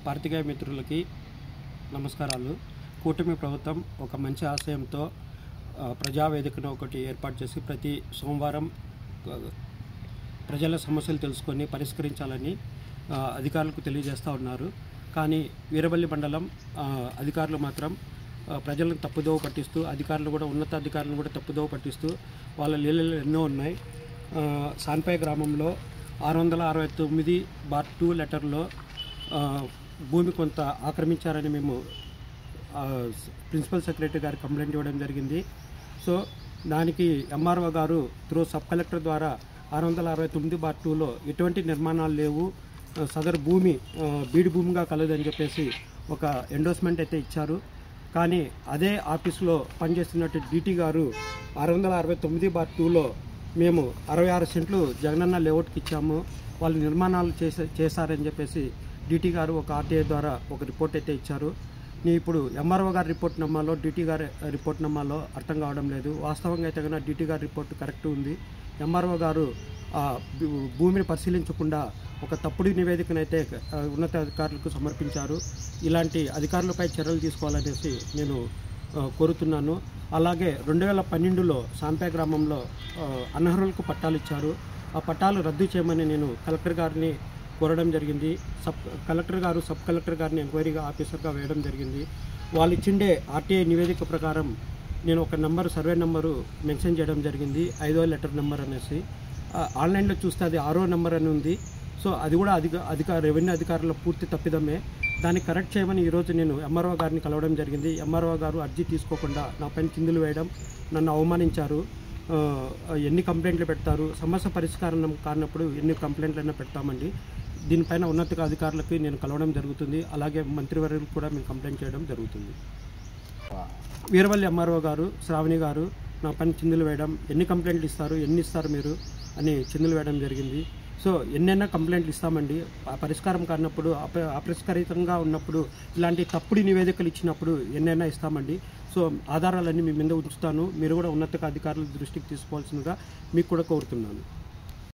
పాత్రికేయ మిత్రులకి నమస్కారాలు. కూటమి ప్రభుత్వం ఒక మంచి ఆశయంతో ప్రజావేదికను ఒకటి ఏర్పాటు చేసి ప్రతి సోమవారం ప్రజల సమస్యలు తెలుసుకొని పరిష్కరించాలని అధికారులకు తెలియజేస్తూ ఉన్నారు. కానీ వీరవల్లి మండలం అధికారులు మాత్రం ప్రజలను తప్పుదోవ పట్టిస్తూ అధికారులు కూడా ఉన్నతాధికారులను కూడా తప్పుదోవ పట్టిస్తూ వాళ్ళ లీలలు ఎన్నో ఉన్నాయి. సాన్పై గ్రామంలో 669/2 లెటర్లో భూమి కొంత ఆక్రమించారని మేము ప్రిన్సిపల్ సెక్రటరీ గారు కంప్లైంట్ ఇవ్వడం జరిగింది. సో దానికి ఎంఆర్ఓ గారు త్రూ సబ్ కలెక్టర్ ద్వారా 669/2లో ఎటువంటి నిర్మాణాలు లేవు, సదరు భూమి బీడు భూమిగా కలదని చెప్పేసి ఒక ఎండోర్స్మెంట్ అయితే ఇచ్చారు. కానీ అదే ఆఫీసులో పనిచేస్తున్నట్టు డీటీ గారు 669/2లో మేము 66 సెంట్లు జగనన్న లేఅవుట్కి ఇచ్చాము, వాళ్ళు నిర్మాణాలు చేశారని చెప్పేసి డీటీ గారు ఒక ఆర్టీఐ ద్వారా ఒక రిపోర్ట్ అయితే ఇచ్చారు. ఇప్పుడు ఎంఆర్ఓ గారి రిపోర్ట్ నమ్మాలో డీటీ గారి రిపోర్ట్ నమ్మాలో అర్థం కావడం లేదు. వాస్తవంగా అయితే కన్నా డీటీ గారి రిపోర్ట్ కరెక్ట్ ఉంది. ఎంఆర్ఓ గారు భూమిని పరిశీలించకుండా ఒక తప్పుడు నివేదికనైతే ఉన్నతాధికారులకు సమర్పించారు. ఇలాంటి అధికారులపై చర్యలు తీసుకోవాలనేసి నేను కోరుతున్నాను. అలాగే 2012లో సాంపే గ్రామంలో అనర్హులకు పట్టాలు ఇచ్చారు. ఆ పట్టాలు రద్దు చేయమని నేను కలెక్టర్ గారిని కోరడం జరిగింది. కలెక్టర్ గారు సబ్ కలెక్టర్ గారిని ఎంక్వైరీగా ఆఫీసర్గా వేయడం జరిగింది. వాళ్ళు ఇచ్చిండే ఆర్టీఐ నివేదిక ప్రకారం నేను ఒక నెంబరు సర్వే నెంబరు మెన్షన్ చేయడం జరిగింది, 5వ లెటర్ నెంబర్ అనేసి. ఆన్లైన్లో చూస్తే అది 6వ నెంబర్ అని ఉంది. సో అది కూడా రెవెన్యూ అధికారుల పూర్తి తప్పిదమే. దాన్ని కరెక్ట్ చేయమని ఈరోజు నేను ఎంఆర్ఓ గారిని కలవడం జరిగింది. ఎంఆర్ఓ గారు అర్జీ తీసుకోకుండా నా పైన చిందులు వేయడం, నన్ను అవమానించారు. ఎన్ని కంప్లైంట్లు పెడతారు, సమస్య పరిష్కారం కానప్పుడు ఎన్ని కంప్లైంట్లైనా పెడతామండి. దీనిపైన ఉన్నత అధికారులకి నేను కలవడం జరుగుతుంది. అలాగే మంత్రివర్యులకు కూడా మేము కంప్లైంట్ చేయడం జరుగుతుంది. వీరవల్లి ఎంఆర్ఓ గారు, శ్రావణి గారు నా పైన చిందులు వేయడం, ఎన్ని కంప్లైంట్లు ఇస్తారు, ఎన్ని ఇస్తారు మీరు అని చిందులు వేయడం జరిగింది. సో ఎన్నైనా కంప్లైంట్లు ఇస్తామండి. పరిష్కారం కానప్పుడు, అపరిష్కరితంగా ఉన్నప్పుడు, ఇలాంటి తప్పుడు నివేదికలు ఇచ్చినప్పుడు ఎన్నైనా ఇస్తామండి. సో ఆధారాలన్నీ మీ మీద ఉంచుతాను. మీరు కూడా ఉన్నత అధికారుల దృష్టికి తీసుకోవాల్సిందిగా మీకు కూడా కోరుతున్నాను.